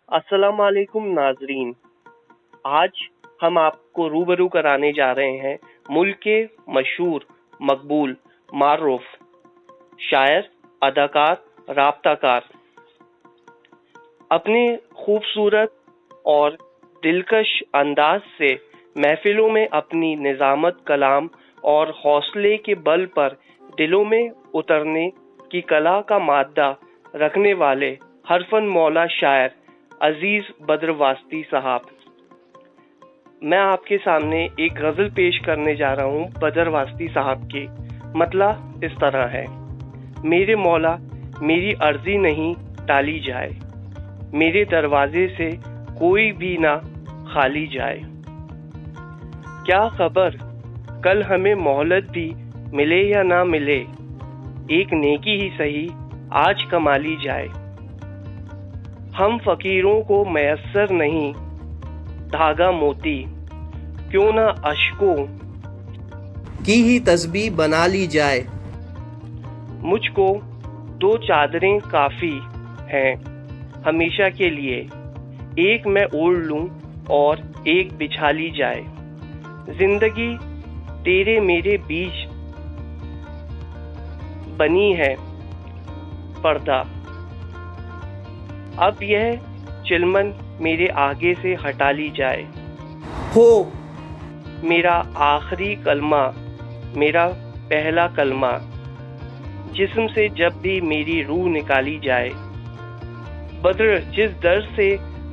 السلام علیکم ناظرین، آج ہم آپ کو روبرو کرانے جا رہے ہیں ملک کے مشہور، مقبول، معروف شاعر، اداکار، رابطہ کار، اپنے خوبصورت اور دلکش انداز سے محفلوں میں اپنی نظامت کلام اور حوصلے کے بل پر دلوں میں اترنے کی کلا کا مادہ رکھنے والے حرفن مولا شاعر عزیز بدر واسطی صاحب، میں آپ کے سامنے ایک غزل پیش کرنے جا رہا ہوں بدر واسطی صاحب کی۔ مطلع اس طرح ہے: میرے مولا میری عرضی نہیں ٹالی جائے، میرے دروازے سے کوئی بھی نہ خالی جائے۔ کیا خبر کل ہمیں مہلت بھی ملے یا نہ ملے، ایک نیکی ہی صحیح آج کما لی جائے۔ ہم فقیروں کو میسر نہیں دھاگا موتی، کیوں نہ اشکوں کی ہی تسبیح بنا لی جائے۔ مجھ کو 2 چادریں کافی ہیں ہمیشہ کے لیے، ایک میں اوڑھ لوں اور ایک بچھا لی جائے۔ زندگی تیرے میرے بیچ بنی ہے پردہ، اب یہ چلمن میرے آگے سے ہٹا لی جائے۔ ہو میرا آخری کلمہ، میرا پہلا کلمہ، جسم سے جب بھی میری روح نکالی جائے۔ بدر جس در سے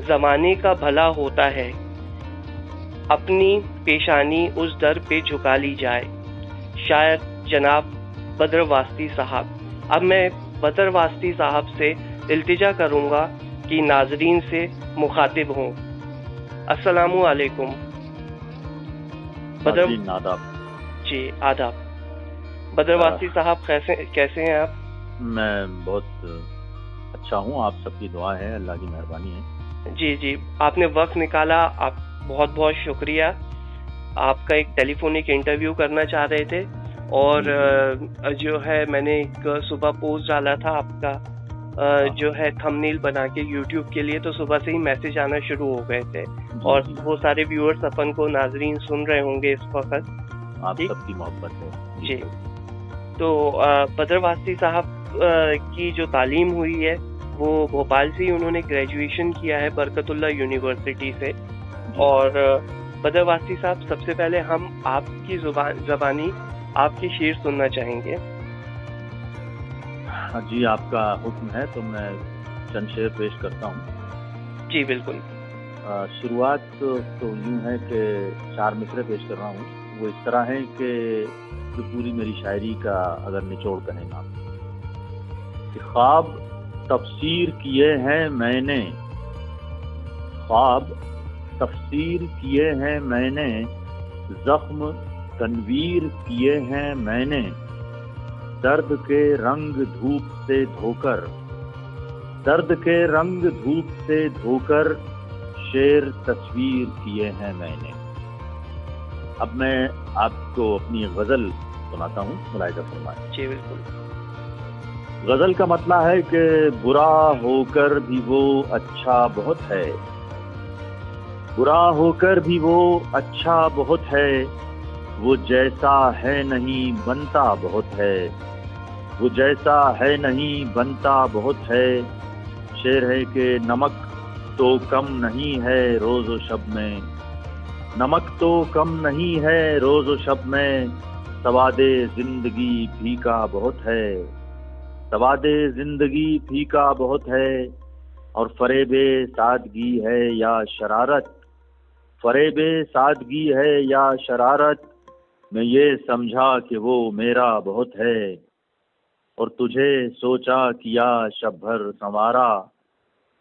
زمانے کا بھلا ہوتا ہے، اپنی پیشانی اس در پہ جھکا لی جائے۔ شاعر جناب بدر واسطی صاحب۔ اب میں بدر واسطی صاحب سے التجا کروں گا کہ ناظرین سے مخاطب ہوں۔ السلام علیکم بدر آداب۔ جی آداب۔ بدر واسطی صاحب کیسے ہیں آپ؟ میں بہت اچھا ہوں، آپ سب کی دعا ہے، اللہ کی مہربانی ہے۔ جی آپ نے وقت نکالا، آپ بہت بہت شکریہ۔ آپ کا ایک ٹیلی فونک انٹرویو کرنا چاہ رہے تھے، اور جو ہے میں نے ایک صبح پوسٹ ڈالا تھا آپ کا، جو ہے تھم نیل بنا کے یوٹیوب کے لیے، تو صبح سے ہی میسج آنا شروع ہو گئے تھے، اور وہ سارے ویورز اپن کو ناظرین سن رہے ہوں گے اس وقت۔ آپ سب کی محبت ہے جی۔ تو بدر واسطی صاحب کی جو تعلیم ہوئی ہے وہ بھوپال سے ہی انہوں نے گریجویشن کیا ہے برکت اللہ یونیورسٹی سے۔ اور بدر واسطی صاحب، سب سے پہلے ہم آپ کی زبانی آپ کے شعر سننا چاہیں گے۔ جی، آپ کا حکم ہے تو میں چند شعر پیش کرتا ہوں۔ جی بالکل۔ شروعات تو یوں ہے کہ 4 مصرے پیش کر رہا ہوں، وہ اس طرح ہے کہ جو پوری میری شاعری کا اگر نچوڑ کہیں آپ، کہ خواب تفسیر کیے ہیں میں نے، خواب تفسیر کیے ہیں میں نے، زخم تنویر کیے ہیں میں نے، درد کے رنگ دھوپ سے دھو کر، درد کے رنگ دھوپ سے دھو کر، شعر تصویر کیے ہیں میں نے۔ اب میں آپ کو اپنی غزل سناتا ہوں، ملاحظہ فرمائیں۔ جی بالکل۔ غزل کا مطلب ہے کہ برا ہو کر بھی وہ اچھا بہت ہے، برا ہو کر بھی وہ اچھا بہت ہے، وہ جیسا ہے نہیں بنتا بہت ہے، وہ جیسا ہے نہیں بنتا بہت ہے۔ شعر ہے کہ نمک تو کم نہیں ہے روز و شب میں، نمک تو کم نہیں ہے روز و شب میں، سواد زندگی پھیکا بہت ہے، سواد زندگی پھیکا بہت ہے، اور فریب سادگی ہے یا شرارت، فریب سادگی ہے یا شرارت، میں یہ سمجھا کہ وہ میرا بہت ہے، اور تجھے سوچا کیا شب بھر سنوارا،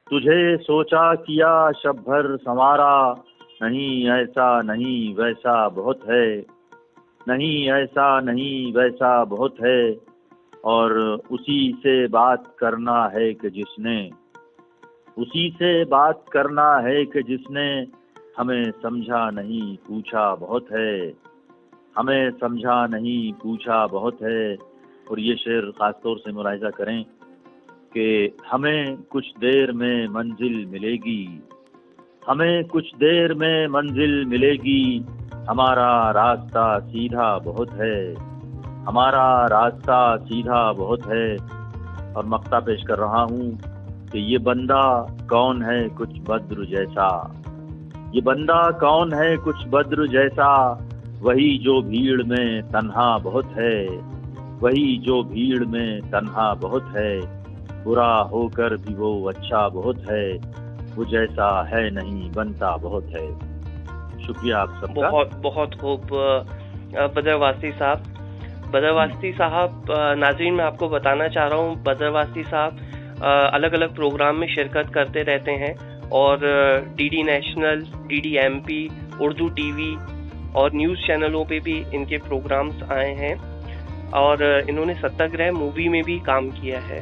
تجھے سوچا کیا شب بھر سنوارا، نہیں ایسا نہیں ویسا بہت ہے، نہیں ایسا نہیں ویسا بہت ہے، اور اسی سے بات کرنا ہے کہ جس نے، اسی سے بات کرنا ہے کہ جس نے ہمیں سمجھا نہیں پوچھا بہت ہے، ہمیں سمجھا نہیں پوچھا بہت ہے۔ اور یہ شعر خاص طور سے ملاحظہ کریں کہ ہمیں کچھ دیر میں منزل ملے گی، ہمیں کچھ دیر میں منزل ملے گی، ہمارا راستہ سیدھا بہت ہے، ہمارا راستہ سیدھا بہت ہے۔ اور مقطع پیش کر رہا ہوں کہ یہ بندہ کون ہے کچھ بدر جیسا، یہ بندہ کون ہے کچھ بدر جیسا، وہی جو بھیڑ میں تنہا بہت ہے، وہی جو بھیڑ میں تنہا بہت ہے، برا ہو کر بھی وہ اچھا بہت ہے، وہ جیسا ہے نہیں بنتا بہت ہے۔ شکریہ آپ سب کا۔ بہت بہت خوب بدر واسطی صاحب۔ بدر واسطی صاحب، ناظرین میں آپ کو بتانا چاہ رہا ہوں، بدر واسطی صاحب الگ الگ پروگرام میں شرکت کرتے رہتے ہیں اور D D national, D D M P, Urdu T V اور نیوز چینلوں پہ بھی ان کے پروگرامز آئے ہیں، اور انہوں نے ستیہ گرہ مووی میں بھی کام کیا ہے،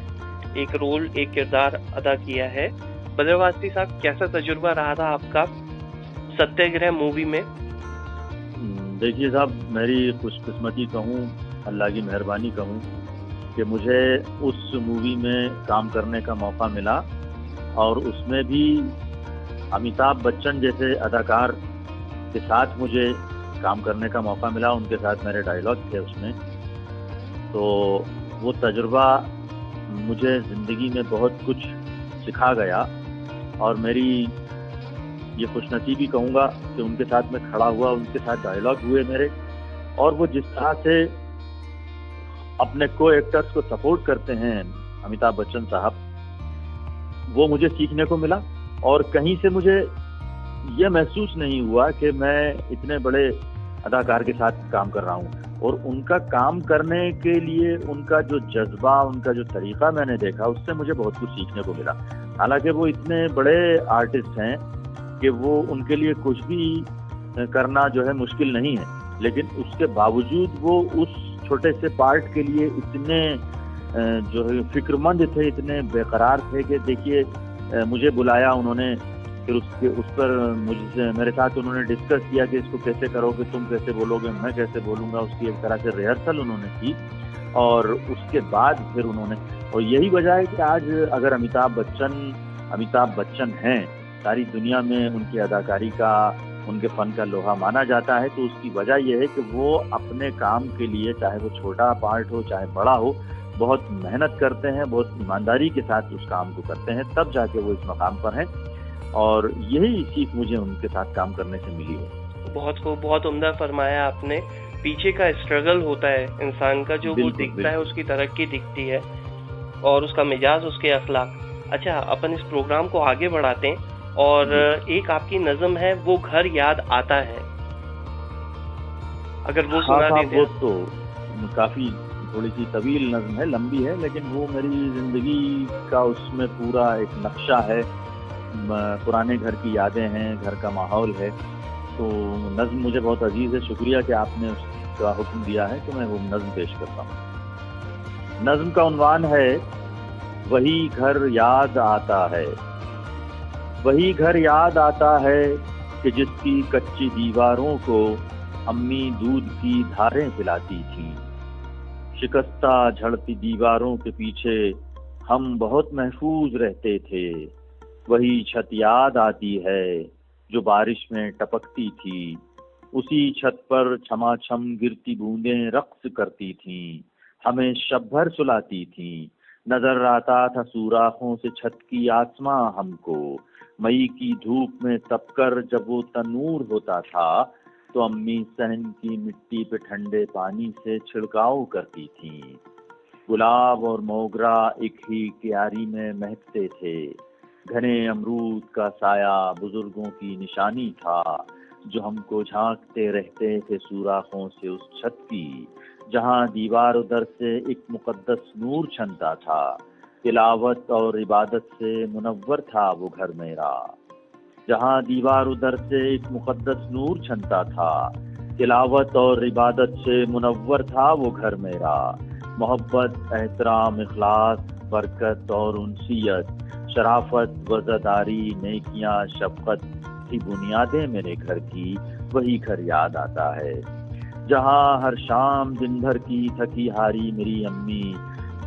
ایک رول، ایک کردار ادا کیا ہے۔ بدر واسطی صاحب، کیسا تجربہ رہا تھا آپ کا ستیہ گرہ مووی میں؟ دیکھیے صاحب، میری خوش قسمتی کہوں، اللہ کی مہربانی کہوں کہ مجھے اس مووی میں کام کرنے کا موقع ملا، اور اس میں بھی امیتابھ بچن جیسے اداکار کے ساتھ مجھے کام کرنے کا موقع ملا، ان کے ساتھ میرے ڈائلاگ تھے اس میں۔ تو وہ تجربہ مجھے زندگی میں بہت کچھ سکھا گیا، اور میری یہ خوش نصیبی کہوں گا کہ ان کے ساتھ میں کھڑا ہوا، ان کے ساتھ ڈائلاگ ہوئے میرے، اور وہ جس طرح سے اپنے کو ایکٹرز کو سپورٹ کرتے ہیں امیتابھ بچن صاحب، وہ مجھے سیکھنے کو ملا، اور کہیں سے مجھے یہ محسوس نہیں ہوا کہ میں اتنے بڑے اداکار کے ساتھ کام کر رہا ہوں۔ اور ان کا کام کرنے کے لیے ان کا جو جذبہ، ان کا جو طریقہ میں نے دیکھا، اس سے مجھے بہت کچھ سیکھنے کو ملا۔ حالانکہ وہ اتنے بڑے آرٹسٹ ہیں کہ وہ ان کے لیے کچھ بھی کرنا جو ہے مشکل نہیں ہے، لیکن اس کے باوجود وہ اس چھوٹے سے پارٹ کے لیے اتنے جو ہے فکر مند تھے، اتنے بے قرار تھے کہ دیکھیے مجھے بلایا انہوں نے، پھر اس پر میرے ساتھ انہوں نے ڈسکس کیا کہ اس کو کیسے کرو گے، تم کیسے بولو گے، میں کیسے بولوں گا، اس کی ایک طرح سے ریہرسل انہوں نے کی، اور اس کے بعد پھر انہوں نے، اور یہی وجہ ہے کہ آج اگر امیتابھ بچن ہیں، ساری دنیا میں ان کی اداکاری کا، ان کے فن کا لوہا مانا جاتا ہے، تو اس کی وجہ یہ ہے کہ وہ اپنے کام کے لیے، چاہے وہ چھوٹا پارٹ ہو چاہے بڑا ہو، بہت محنت کرتے ہیں، بہت ایمانداری کے ساتھ اس کام کو کرتے ہیں، تب جا کے وہ اس مقام پر ہیں، اور یہی سیکھ مجھے ان کے ساتھ کام کرنے سے ملی ہے۔ بہت خوب، بہت عمدہ فرمایا آپ نے۔ پیچھے کا اسٹرگل ہوتا ہے انسان کا، جو وہ دکھتا ہے اس کی ترقی دکھتی ہے، اور اس کا مزاج، اس کے اخلاق۔ اچھا، اپن اس پروگرام کو آگے بڑھاتے ہیں، اور ایک آپ کی نظم ہے، وہ گھر یاد آتا ہے، اگر وہ سنا دیتے ہیں۔ وہ تو کافی تھوڑی سی طویل نظم ہے، لمبی ہے، لیکن وہ میری زندگی کا اس میں پورا ایک نقشہ ہے، پرانے گھر کی یادیں ہیں، گھر کا ماحول ہے، تو نظم مجھے بہت عزیز ہے۔ شکریہ کہ آپ نے اس کا حکم دیا ہے کہ میں وہ نظم پیش کرتا ہوں۔ نظم کا عنوان ہے وہی گھر یاد آتا ہے۔ وہی گھر یاد آتا ہے کہ جس کی کچی دیواروں کو امی دودھ کی دھاریں پلاتی تھیں، شکستہ جھڑتی دیواروں کے پیچھے ہم بہت محفوظ رہتے تھے۔ وہی چھت یاد آتی ہے جو بارش میں ٹپکتی تھی، اسی چھت پر چھما چھم گرتی بوندیں رقص کرتی تھیں، ہمیں شب بھر سلاتی تھیں۔ نظر آتا تھا سوراخوں سے چھت کی آسماں ہم کو، مئی کی دھوپ میں تپ کر جب وہ تنور ہوتا تھا تو امی صحن کی مٹی پہ ٹھنڈے پانی سے چھڑکاؤ کرتی تھیں۔ گلاب اور موگرا ایک ہی کیاری میں مہکتے تھے، گھنے امرود کا سایہ بزرگوں کی نشانی تھا جو ہم کو جھانکتے رہتے تھے سوراخوں سے اس چھت کی، جہاں دیوار ادھر سے ایک مقدس نور چھنتا تھا۔ تلاوت اور عبادت سے منور تھا وہ گھر میرا، جہاں دیوار ادھر سے ایک مقدس نور چھنتا تھا۔ تلاوت اور عبادت سے منور تھا وہ گھر میرا، محبت، احترام، اخلاص، برکت اور انسیت، شرافت، وزاداری، نیکیاں، شفقت کی بنیادیں میرے گھر کی۔ وہی گھر یاد آتا ہے جہاں ہر شام دن بھر کی تھکی ہاری میری امی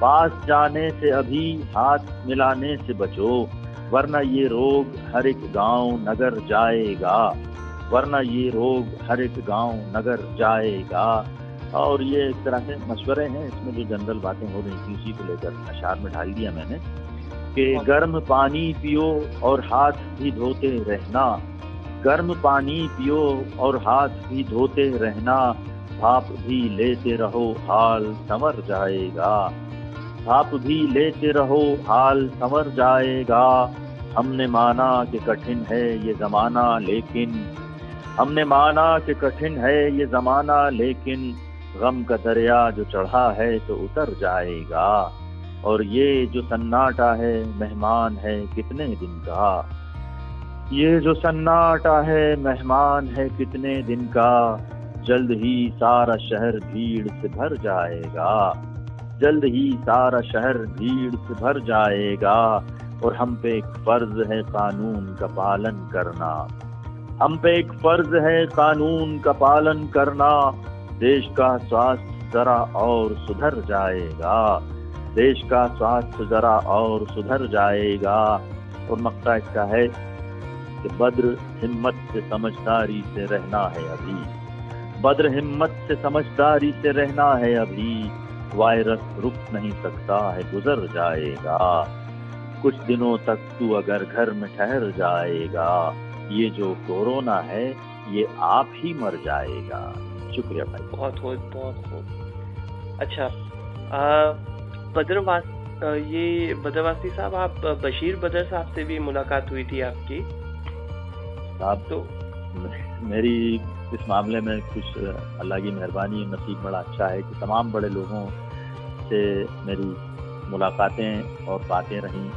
پاس جانے سے ابھی ہاتھ ملانے سے بچو، ورنہ یہ روگ ہر ایک گاؤں نگر جائے گا، ورنہ یہ روگ ہر ایک گاؤں نگر جائے گا۔ اور یہ ایک طرح سے مشورے ہیں، اس میں جو جنرل باتیں ہو رہی تھی اسی کو لے کر اشعار میں ڈال دیا میں نے کہ گرم پانی پیو اور ہاتھ بھی دھوتے رہنا، گرم پانی پیو اور ہاتھ بھی دھوتے رہنا، بھاپ بھی لیتے رہو حال سنور جائے گا، بھاپ بھی لیتے رہو حال سنور جائے گا۔ ہم نے مانا کہ کٹھن ہے یہ زمانہ لیکن، ہم نے مانا کہ کٹھن ہے یہ زمانہ لیکن، غم کا دریا جو چڑھا ہے تو اتر جائے گا، اور یہ جو سناٹا ہے مہمان ہے کتنے دن کا، یہ جو سناٹا ہے مہمان ہے کتنے دن کا، جلد ہی سارا شہر بھیڑ سے بھر جائے گا، جلد ہی سارا شہر بھیڑ سے بھر جائے گا، اور ہم پہ ایک فرض ہے قانون کا پالن کرنا، ہم پہ ایک فرض ہے قانون کا پالن کرنا، دیش کا سواستھ ذرا اور سدھر جائے گا، دیش کا سواستھ ذرا اور سدھر جائے گا۔ اور مقطع اس کا ہے کہ بدر ہمت سے سمجھداری سے رہنا ہے ابھی، بدر ہمت سے سمجھداری سے رہنا ہے ابھی، وائرس رک نہیں سکتا ہے گزر جائے گا، کچھ دنوں تک تو اگر گھر میں ٹھہر جائے گا، یہ جو کورونا ہے یہ آپ ہی مر جائے گا۔ شکریہ بھائی، بہت خوب بہت خوب۔ اچھا یہ بدر واسطی صاحب، آپ بشیر بدر صاحب سے بھی ملاقات ہوئی تھی آپ کی صاحب؟ تو میری اس معاملے میں کچھ اللہ کی مہربانی، نصیب بڑا اچھا ہے کہ تمام بڑے لوگوں سے میری ملاقاتیں اور باتیں رہیں،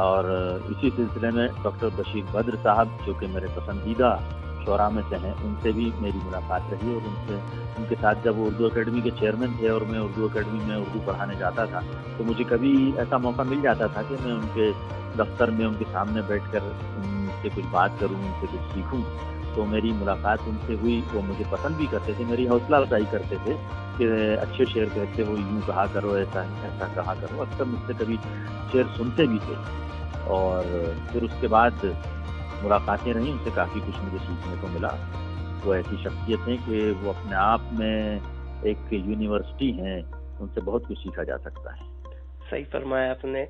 اور اسی سلسلے میں ڈاکٹر بشیر بدر صاحب جو کہ میرے پسندیدہ شعراء میں سے ہیں، ان سے بھی میری ملاقات رہی، اور ان کے ساتھ جب وہ اردو اکیڈمی کے چیئرمین تھے اور میں اردو اکیڈمی میں اردو پڑھانے جاتا تھا تو مجھے کبھی ایسا موقع مل جاتا تھا کہ میں ان کے دفتر میں ان کے سامنے بیٹھ کر ان سے کچھ بات کروں، ان سے کچھ سیکھوں۔ تو میری ملاقات ان سے ہوئی، وہ مجھے پسند بھی کرتے تھے، میری حوصلہ افزائی کرتے تھے کہ اچھے شعر کہتے ہو، یوں کہا کرو، ایسا ایسا کہا کرو، اکثر مجھ سے کبھی شعر سنتے بھی تھے۔ اور پھر اس کے بعد ملاقاتیں رہیں، ان سے کافی کچھ مجھے سیکھنے کو ملا۔ وہ ایسی شخصیت ہیں کہ وہ اپنے آپ میں ایک یونیورسٹی ہیں، ان سے بہت کچھ سیکھا جا سکتا ہے۔ صحیح فرمایا آپ نے۔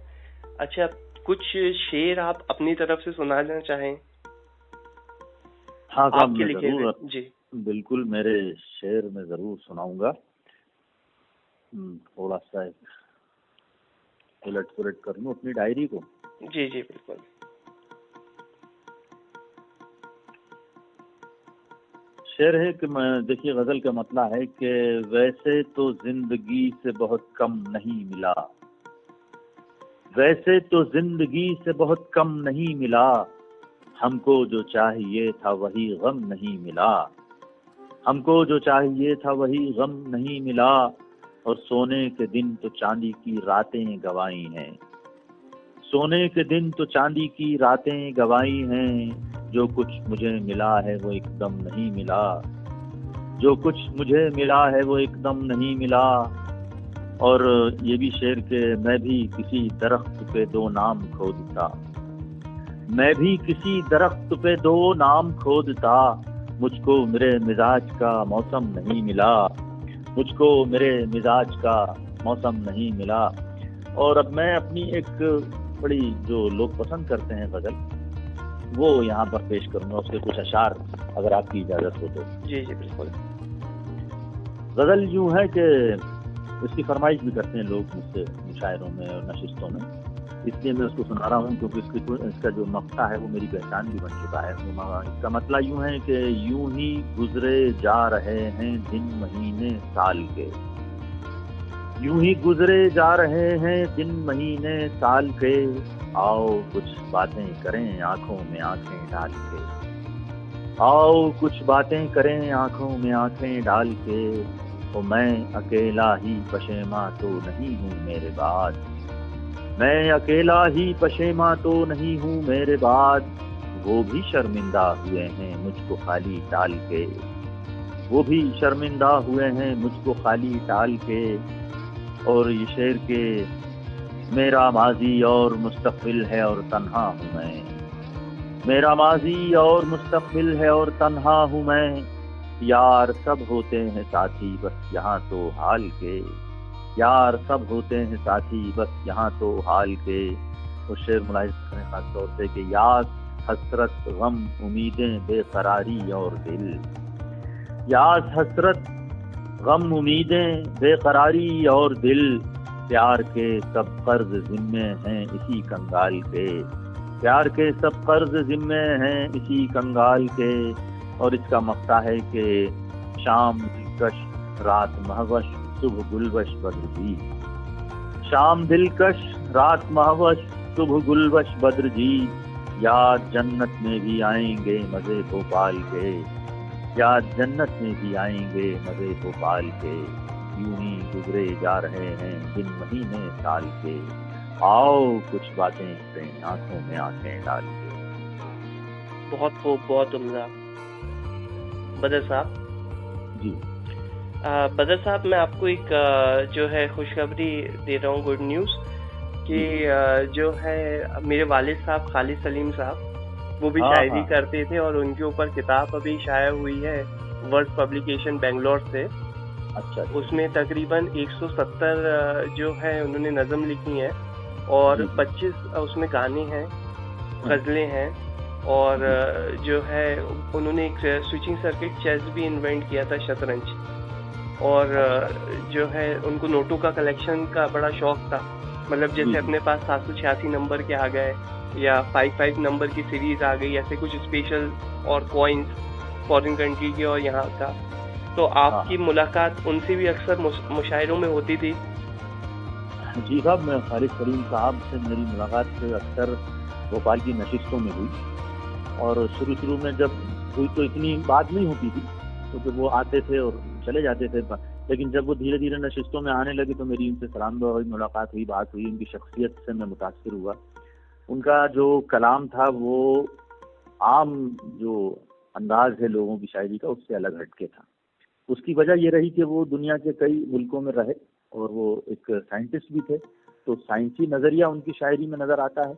اچھا، کچھ شعر آپ اپنی طرف سے سنانا چاہیں؟ ہاں آپ کے لکھے ضرور، جی بالکل، میرے شعر میں ضرور سناؤں گا۔ تھوڑا سا الٹ پلٹ کر لوں اپنی ڈائری کو۔ جی جی بالکل۔ شعر ہے کہ دیکھیے، غزل کا مطلع ہے کہ ویسے تو زندگی سے بہت کم نہیں ملا، ویسے تو زندگی سے بہت کم نہیں ملا، ہم کو جو چاہیے تھا وہی غم نہیں ملا، ہم کو جو چاہیے تھا وہی غم نہیں ملا، اور سونے کے دن تو چاندی کی راتیں گوائی ہیں، سونے کے دن تو چاندی کی راتیں گوائی ہیں، جو کچھ مجھے ملا ہے وہ ایک دم نہیں ملا، جو کچھ مجھے ملا ہے وہ ایک دم نہیں ملا۔ اور یہ بھی شعر کہ میں بھی کسی درخت پہ دو نام کھودتا، میں بھی کسی درخت پہ دو نام کھودتا، مجھ کو میرے مزاج کا موسم نہیں ملا، مجھ کو میرے مزاج کا موسم نہیں ملا۔ اور اب میں اپنی ایک بڑی جو لوگ پسند کرتے ہیں غزل، وہ یہاں پر پیش کروں گا، اس کے کچھ اشعار اگر آپ کی اجازت ہو تو۔ جی جی بالکل۔ غزل یوں ہے کہ اس کی فرمائش بھی کرتے ہیں لوگ مجھ سے مشاعروں میں اور نشستوں میں، اس لیے میں اس کو سنا رہا ہوں کیونکہ اس کا جو مقطع ہے وہ میری پہچان بھی بن چکا ہے۔ اس کا مطلب یوں ہے کہ یوں ہی گزرے جا رہے ہیں دن مہینے سال کے، یوں ہی گزرے جا رہے ہیں دن مہینے سال کے، آؤ کچھ باتیں کریں آنکھوں میں آنکھیں ڈال کے، آؤ کچھ باتیں کریں آنکھوں میں آنکھیں ڈال کے، تو میں اکیلا ہی پشیماں تو نہیں ہوں میرے بعد، میں اکیلا ہی پشیماں تو نہیں ہوں میرے بعد، وہ بھی شرمندہ ہوئے ہیں مجھ کو خالی ٹال کے، وہ بھی شرمندہ ہوئے ہیں مجھ کو خالی ٹال کے، اور یہ شعر کہ میرا ماضی اور مستقبل ہے اور تنہا ہوں میں، میرا ماضی اور مستقبل ہے اور تنہا ہوں میں، یار سب ہوتے ہیں ساتھی بس یہاں تو حال کے، یار سب ہوتے ہیں ساتھی بس یہاں تو حال کے۔ اور شعر ملاحظہ کریں خاص طور سے کہ یاد، حسرت، غم، امیدیں، بے قراری اور دل، یاد، حسرت، غم، امیدیں، بے قراری اور دل، پیار کے سب قرض ذمے ہیں اسی کنگال کے، پیار کے سب قرض ذمے ہیں اسی کنگال کے۔ اور اس کا مقطع ہے کہ شام دلکش رات مہوش صبح گلوش بدر جی، شام دلکش رات مہوش صبح گلوش بدر جی، یاد جنت میں بھی آئیں گے مزے کو پال کے، یاد جنت میں بھی آئیں گے مزے کو پال کے، یوں ہی گزرے جا رہے ہیں دن مہینے سال کے، آؤ کچھ باتیں کریں آنکھوں میں آنکھیں ڈال کے۔ بہت خوب، بہت عمدہ بدر صاحب۔ جی بدر صاحب، میں آپ کو ایک جو ہے خوشخبری دے رہا ہوں، گڈ نیوز، کہ جو ہے میرے والد صاحب خالد سلیم صاحب وہ بھی شاعری کرتے تھے، اور ان کے اوپر کتاب ابھی شائع ہوئی ہے ورڈ پبلیکیشن بنگلور سے۔ اچھا، اس میں تقریباً 170 جو ہے انہوں نے نظم لکھی ہیں، اور 25 اس میں گانے ہیں، غزلیں ہیں، اور جو ہے انہوں نے ایک سوئچنگ سرکٹ چیس بھی انوینٹ کیا تھا، شطرنج، اور جو ہے ان کو نوٹوں کا کلیکشن کا بڑا شوق تھا، مطلب جیسے اپنے پاس 786 نمبر کے آ گئے یا 55 نمبر کی سیریز آ گئی، ایسے کچھ اسپیشل اور کوائنس فورن کنٹری کے اور یہاں کا۔ تو آپ کی ملاقات ان سے بھی اکثر مشاعروں میں ہوتی تھی؟ جی صاحب، میں خالد سلیم صاحب سے میری ملاقات اکثر بھوپال کی نشستوں میں ہوئی، اور شروع میں جب ہوئی تو اتنی بات نہیں ہوتی تھی، کیونکہ وہ آتے تھے اور چلے جاتے تھے، لیکن جب وہ دھیرے دھیرے نشستوں میں آنے لگے تو میری ان سے سلام دعا ہوئی، ملاقات ہوئی، بات ہوئی، ان کی شخصیت سے میں متاثر ہوا۔ ان کا جو کلام تھا وہ عام جو انداز ہے لوگوں کی شاعری کا اس سے الگ ہٹ کے تھا۔ اس کی وجہ یہ رہی کہ وہ دنیا کے کئی ملکوں میں رہے، اور وہ ایک سائنٹسٹ بھی تھے، تو سائنسی نظریہ ان کی شاعری میں نظر آتا ہے۔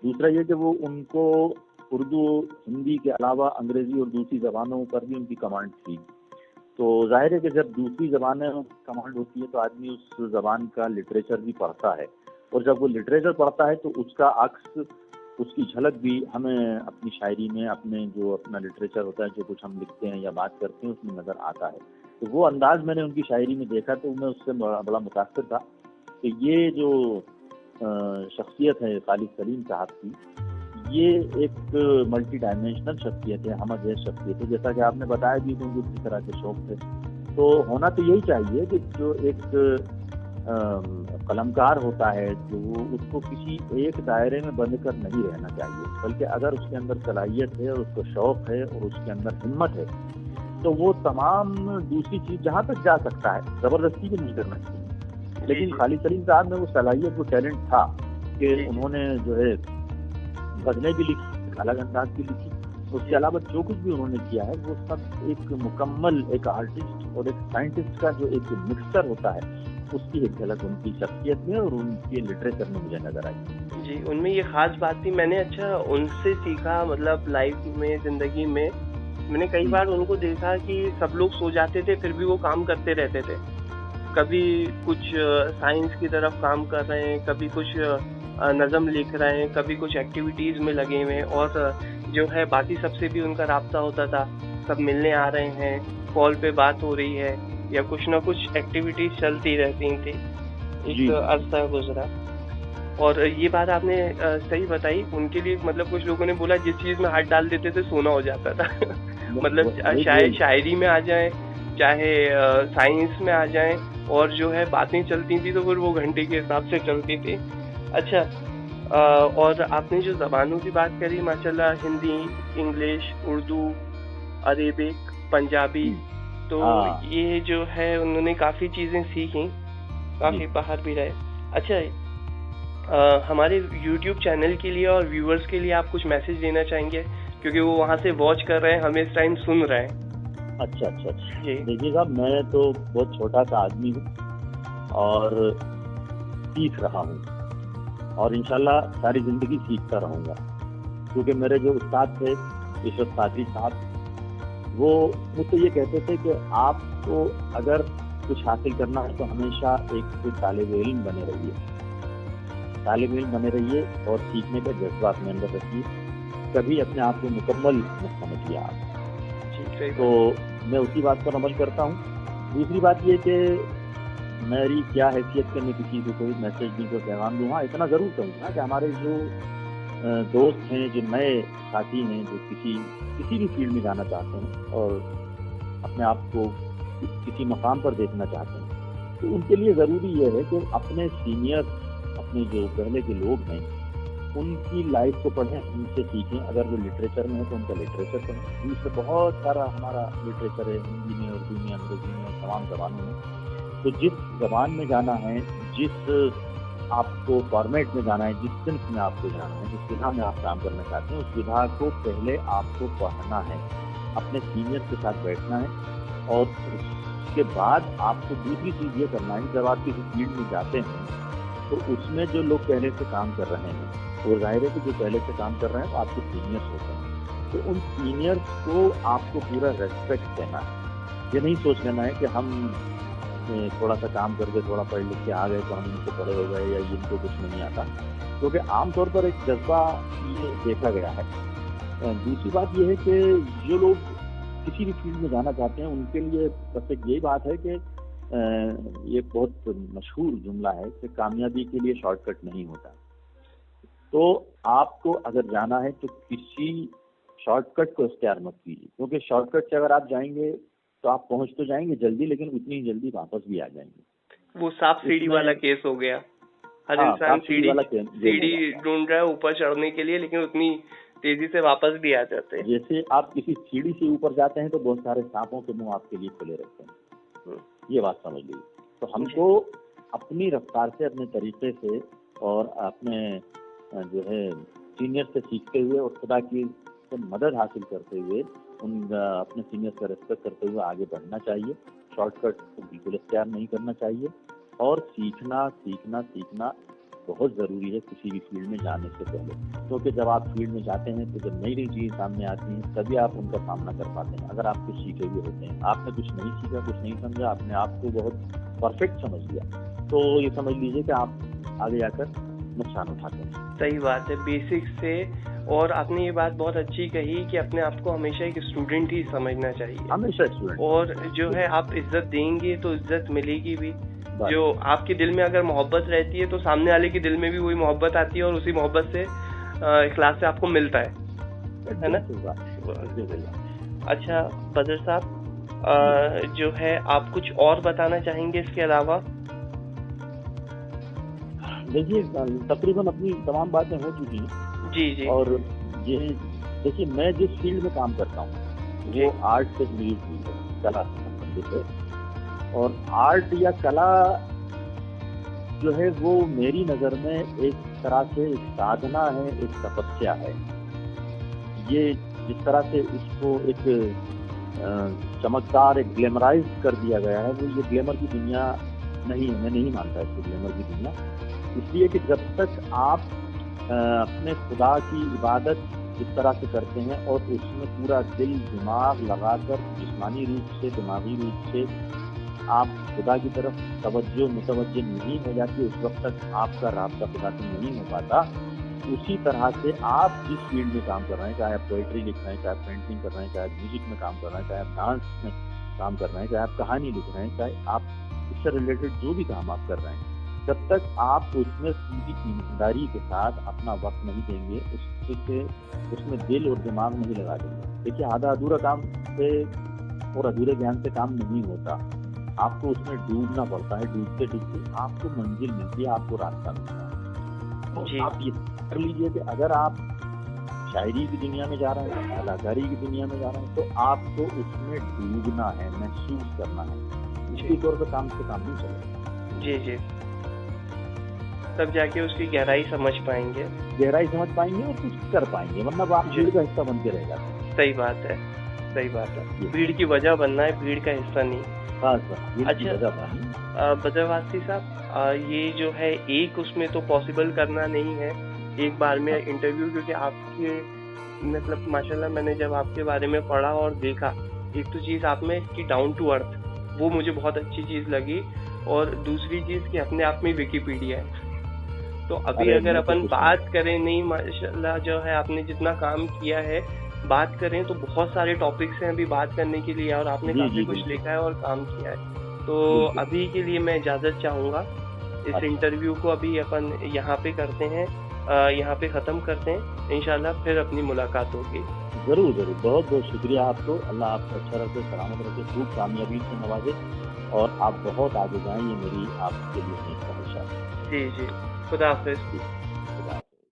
دوسرا یہ کہ وہ ان کو اردو، ہندی کے علاوہ انگریزی اور دوسری زبانوں پر بھی ان کی کمانڈ تھی، تو ظاہر ہے کہ جب دوسری زبانیں کمانڈ ہوتی ہے تو آدمی اس زبان کا لٹریچر بھی پڑھتا ہے، اور جب وہ لٹریچر پڑھتا ہے تو اس کا عکس، اس کی جھلک بھی ہمیں اپنی شاعری میں، اپنے جو اپنا لٹریچر ہوتا ہے، جو کچھ ہم لکھتے ہیں یا بات کرتے ہیں، اس میں نظر آتا ہے۔ تو وہ انداز میں نے ان کی شاعری میں دیکھا تو میں اس سے بڑا متاثر تھا کہ یہ جو شخصیت ہے خالد سلیم صاحب کی، یہ ایک ملٹی ڈائمینشنل شخصیت ہے، ہمہ جیز شخصیت ہے، جیسا کہ آپ نے بتایا بھی کہ ان کو کس طرح کے شوق تھے۔ تو ہونا تو یہی چاہیے کہ جو ایک قلمکار ہوتا ہے تو وہ اس کو کسی ایک دائرے میں بند کر نہیں رہنا چاہیے، بلکہ اگر اس کے اندر صلاحیت ہے اور اس کو شوق ہے اور اس کے اندر ہمت ہے تو وہ تمام دوسری چیز جہاں تک جا سکتا ہے، زبردستی بھی نہیں کرنا چاہیے۔ لیکن خالد سلیم صاحب میں وہ صلاحیت، وہ ٹیلنٹ تھا کہ انہوں نے جو ہے غزلیں بھی لکھی، الگ انداز کی لکھی، اس کے علاوہ جو کچھ بھی انہوں نے کیا ہے وہ سب ایک مکمل ایک آرٹسٹ اور ایک سائنٹسٹ کا جو ایک مکسچر ہوتا ہے، اس کی ایک جھلک ان کی شخصیت میں اور ان کے لٹریچر میں مجھے نظر آئی۔ جی، ان میں یہ خاص بات تھی، میں نے ان سے سیکھا، مطلب لائف میں، زندگی میں نے کئی بار ان کو دیکھا کہ سب لوگ سو جاتے تھے پھر بھی وہ کام کرتے رہتے تھے، کبھی کچھ سائنس کی طرف کام کر رہے ہیں، کبھی کچھ نظم لکھ رہے ہیں، کبھی کچھ ایکٹیویٹیز میں لگے ہوئے ہیں، اور جو ہے باقی سب سے بھی ان کا رابطہ ہوتا تھا، سب ملنے آ رہے ہیں، کال پہ بات ہو رہی ہے، یا کچھ نہ کچھ ایکٹیویٹیز چلتی رہتی تھی، ایک عرصہ گزرا۔ اور یہ بات آپ نے صحیح بتائی، ان کے لیے مطلب کچھ لوگوں نے بولا جس چیز میں ہاتھ ڈال دیتے تھے سونا ہو جاتا تھا، مطلب چاہے شاعری میں آ جائیں، چاہے سائنس میں آ جائیں، اور جو ہے باتیں چلتی تھی تو پھر وہ گھنٹے کے حساب سے چلتی تھی۔ اچھا، اور آپ نے جو زبانوں کی بات کری، ماشاءاللہ، ہندی، انگلش، اردو، عربک، پنجابی، تو یہ جو ہے انہوں نے کافی چیزیں سیکھیں، کافی باہر بھی رہے۔ اچھا، ہمارے یوٹیوب چینل کے لیے اور ویورز کے لیے آپ کچھ میسج دینا چاہیں گے، کیونکہ وہ وہاں سے واچ کر رہے ہیں، ہمیں اس ٹائم سن رہے ہیں۔ اچھا، دیکھیے صاحب، میں تو بہت چھوٹا سا آدمی ہوں، اور سیکھ رہا ہوں، اور انشاءاللہ ساری زندگی سیکھتا رہوں گا، کیونکہ میرے جو استاد تھے عشرت قادری صاحب، وہ مجھ سے یہ کہتے تھے کہ آپ کو اگر کچھ حاصل کرنا ہے تو ہمیشہ ایک طالب علم بنے رہیے اور سیکھنے کا جذبہ اپنے اندر رکھیے، کبھی اپنے آپ کو مکمل نہ سمجھیے آپ۔ تو میں اسی بات پر عمل کرتا ہوں۔ دوسری بات یہ کہ میری کیا حیثیت کہ میں کسی کو کوئی میسج دوں، کوئی پیغام دوں، ہاں اتنا ضرور کہوں گا کہ ہمارے جو دوست ہیں، جو نئے ساتھی ہیں، جو کسی بھی فیلڈ میں جانا چاہتے ہیں اور اپنے آپ کو کسی مقام پر دیکھنا چاہتے ہیں، تو ان کے لیے ضروری یہ ہے کہ اپنے سینئر، اپنے جو پہلے کے لوگ ہیں، ان کی لائف کو پڑھیں، ان سے سیکھیں۔ اگر وہ لٹریچر میں ہے تو ان کا لٹریچر پڑھیں۔ دوسرے بہت سارا ہمارا لٹریچر ہے، ہندی میں، اردو میں، انگریزی میں، تمام زبانوں میں۔ تو جس زبان میں جانا ہے، جس آپ کو فارمیٹ میں جانا ہے، جس صنف میں آپ کو جانا ہے، جس وِدھا میں آپ کام کرنا چاہتے ہیں، اس وِدھا کو پہلے آپ کو پڑھنا ہے، اپنے سینئر کے ساتھ بیٹھنا ہے، اور اس کے بعد آپ کو دوسری چیز یہ کرنا ہے، جب آپ کسی فیلڈ میں جاتے ہیں تو اس میں جو لوگ پہلے سے کام کر رہے ہیں، وہ ظاہر ہے کہ جو پہلے سے کام کر رہے ہیں وہ آپ کے سینئرس ہوتے ہیں، تو ان سینئرس کو آپ کو پورا ریسپیکٹ دینا ہے۔ یہ نہیں سوچ لینا ہے کہ ہم تھوڑا سا کام کر کے، تھوڑا پڑھ لکھ کے آ گئے تو ہم ان سے بڑے ہو گئے یا ان کو کچھ نہیں آتا، کیونکہ عام طور پر ایک جذبہ یہ دیکھا گیا ہے۔ دوسری بات یہ ہے کہ جو لوگ کسی بھی فیلڈ میں جانا چاہتے ہیں، ان کے لیے بس ایک یہی بات ہے کہ یہ بہت مشہور جملہ ہے کہ کامیابی کے لیے شارٹ کٹ نہیں ہوتا۔ تو آپ کو اگر جانا ہے تو کسی شارٹ کٹ کو اختیار مت کیجیے، کیونکہ شارٹ کٹ سے اگر آپ جائیں گے تو آپ پہنچ تو جائیں گے جلدی، لیکن اتنی جلدی واپس بھی آ جائیں گے۔ وہ سانپ سیڑھی والا کیس ہو گیا، ہر انسان سیڑھی ڈھونڈ رہا ہے اوپر چڑھنے کے لیے، لیکن اتنی تیزی سے واپس بھی آ جاتے ہیں۔ جیسے آپ کسی سیڑھی سے اوپر جاتے ہیں تو بہت سارے سانپوں کے منہ آپ کے لیے کھلے رہتے ہیں، یہ بات سمجھ لیجیے۔ تو ہم کو اپنی رفتار سے، اپنے طریقے سے، اور اپنے جو ہے سینئر سے سیکھتے ہوئے اور خدا کی مدد حاصل کرتے ہوئے، اپنے سینئر کا ریسپیکٹ کرتے ہوئے آگے بڑھنا چاہیے۔ شارٹ کٹ بالکل اختیار نہیں کرنا چاہیے، اور سیکھنا بہت ضروری ہے کسی بھی فیلڈ میں جانے سے پہلے، کیونکہ جب آپ فیلڈ میں جاتے ہیں تو جب نئی چیز سامنے آتی ہیں تبھی آپ ان کا سامنا کر پاتے ہیں۔ اگر آپ کچھ سیکھے ہوئے ہوتے ہیں، آپ نے کچھ نہیں سیکھا، کچھ نہیں سمجھا، آپ نے آپ کو بہت پرفیکٹ سمجھ لیا، تو یہ سمجھ لیجیے کہ آپ آگے جا کر نقصان اٹھاتے ہیں۔ صحیح بات ہے، بیسک سے۔ اور آپ نے یہ بات بہت اچھی کہی کہ اپنے آپ کو ہمیشہ ایک اسٹوڈنٹ ہی سمجھنا چاہیے، ہمیشہ اسٹوڈنٹ، اور جو ہے آپ عزت دیں گے تو عزت ملے گی بھی۔ جو آپ کے دل میں اگر محبت رہتی ہے تو سامنے والے کے دل میں بھی وہی محبت آتی ہے، اور اسی محبت سے اخلاص سے آپ کو ملتا ہے نا۔ اچھا بدر صاحب، جو ہے آپ کچھ اور بتانا چاہیں گے اس کے علاوہ؟ دیکھیے تقریباً اپنی تمام باتیں ہو چکی ہیں۔ جی۔ اور یہ دیکھیے میں جس فیلڈ میں کام کرتا ہوں وہ آرٹ سے ریلیٹڈ فیلڈ ہے، کلا سے سمبندھت ہے، اور آرٹ یا کلا جو ہے وہ میری نظر میں ایک طرح سے ایک سادھنا ہے، ایک تپسیا ہے۔ یہ جس طرح سے اس کو ایک چمکدار، ایک گلیمرائز کر دیا گیا ہے، وہ یہ گلیمر کی دنیا نہیں ہے، میں نہیں مانتا اس کو گلیمر کی دنیا، اس لیے کہ جب تک آپ اپنے خدا کی عبادت اس طرح سے کرتے ہیں اور اس میں پورا دل دماغ لگا کر جسمانی روپ سے، دماغی روپ سے آپ خدا کی طرف متوجہ نہیں ہو جاتی، اس وقت تک آپ کا رابطہ خدا سے نہیں ہو پاتا۔ اسی طرح سے آپ جس فیلڈ میں کام کر رہے ہیں، چاہے آپ پوئٹری لکھ رہے ہیں، چاہے آپ پینٹنگ کر رہے ہیں، چاہے آپ میوزک میں کام کر رہے ہیں، چاہے آپ ڈانس میں کام کر رہے ہیں، چاہے آپ کہانی لکھ رہے ہیں، چاہے آپ اس سے ریلیٹڈ جو بھی کام آپ کر رہے ہیں، جب تک آپ اس میں پوری ایمانداری کے ساتھ اپنا وقت نہیں دیں گے، اس میں دل اور دماغ نہیں لگا دیں گے۔ دیکھیے آدھا ادھورا کام سے اور ادھورے گیان سے کام نہیں ہوتا، آپ کو اس میں ڈوبنا پڑتا ہے، ڈوبتے ڈوبتے آپ کو منزل ملتی ہے، آپ کو راستہ ملتا ہے۔ آپ یہ کر لیجیے کہ اگر آپ شاعری کی دنیا میں جا رہے ہیں، اداکاری کی دنیا میں جا رہے ہیں، تو آپ کو اس میں ڈوبنا ہے، محسوس کرنا ہے، اسی طور پہ کام سے کام نہیں چلے گا۔ جی تب جا کے اس کی گہرائی سمجھ پائیں گے اور کچھ کر پائیں گے، ورنہ آپ بھیڑ کا حصہ بن کے رہ جاتے ہیں۔ صحیح بات ہے، بھیڑ کی وجہ بننا ہے، بھیڑ کا حصہ نہیں۔ خاص بات یہ اچھا وجہ تھا. بدر واسطی صاحب، یہ جو ہے ایک اس میں تو پاسبل کرنا نہیں ہے ایک بار میں انٹرویو، کیونکہ آپ کے مطلب ماشاءاللہ میں نے جب آپ کے بارے میں پڑھا اور دیکھا، ایک تو چیز آپ میں کی ڈاؤن ٹو ارتھ، وہ مجھے بہت اچھی چیز لگی، اور دوسری چیز کہ اپنے آپ میں ویکیپیڈیا ہے. تو ابھی اگر اپن بات کریں، نہیں ماشاءاللہ جو ہے آپ نے جتنا کام کیا ہے، بات کریں تو بہت سارے ٹاپکس ہیں ابھی بات کرنے کے لیے، اور آپ نے کافی کچھ لکھا ہے اور کام کیا ہے. تو ابھی کے لیے میں اجازت چاہوں گا، اس انٹرویو کو ابھی اپن یہاں پہ کرتے ہیں، یہاں پہ ختم کرتے ہیں، انشاءاللہ پھر اپنی ملاقات ہوگی. ضرور ضرور. بہت بہت شکریہ آپ کو. اللہ آپ کو اچھا رکھے، سلامت رکھے، خوب کامیابی سے نوازے، اور آپ بہت آگے جائیں، یہ میری آپ کے لیے نیک خواہش ہے. جی جی، خدا حافظ.